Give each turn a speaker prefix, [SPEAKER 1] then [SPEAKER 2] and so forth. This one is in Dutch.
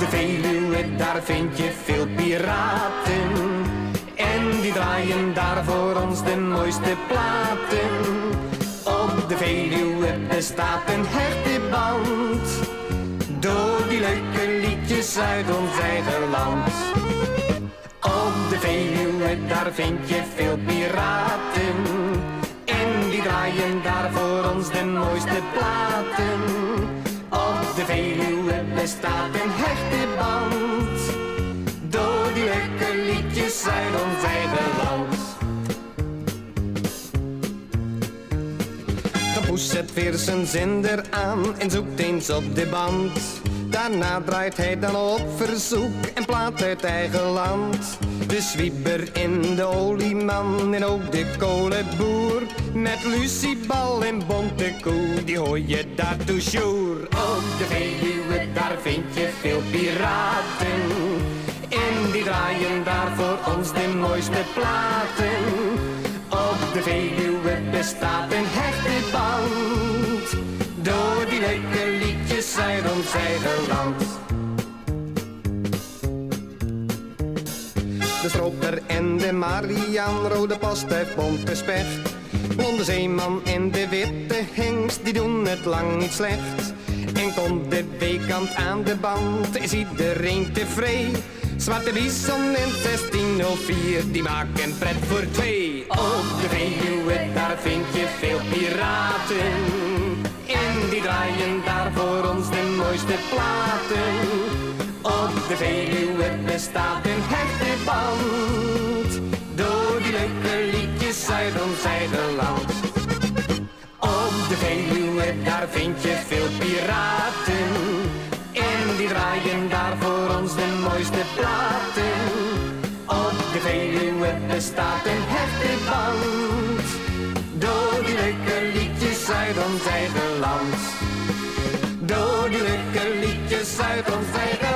[SPEAKER 1] Veluwe, daar vind je veel piraten. En die draaien daar voor ons de mooiste platen. Op de Veluwe bestaat een hechte band. Door die leuke liedjes uit ons eigen land. Op de Veluwe, daar vind je veel piraten. En die draaien daar voor ons de mooiste platen. Op de Veluwe bestaat een hechte band. Door die leuke liedjes uit ons eigen land. Dan poest het weer zijn zender aan en zoekt eens op de band. Daarna draait hij dan op verzoek en plaat uit eigen land. De zwieber en de olieman en ook de kolenboer. Met luciebal en bonte koe, die hoor je daar toujours. Op de Veluwe, daar vind je veel piraten. En die draaien daar voor ons de mooiste platen. Op de Veluwe bestaat een hechte band. Door die leuke liedjes uit ons eigen land. De stroper en de Mariaan, rode pastduif, bonte specht. Blonde zeeman en de witte hengst, die doen het lang niet slecht. En komt de weekend aan de band, is iedereen tevreden. Zwarte bison en 1604, die maken pret voor twee. Op de Veluwe, daar vind je veel piraten. En die draaien daar voor ons de mooiste platen. Op de Veluwe bestaat een hechte band. Door die leuke liedjes uit ons eigen land. Op de Veluwe, daar vind je veel piraten. En die draaien daar voor ons de mooiste platen. Op de Veluwe bestaat een hechte band. Door die leuke liedjes uit ons eigen land. Door die leuke liedjes uit ons eigen land.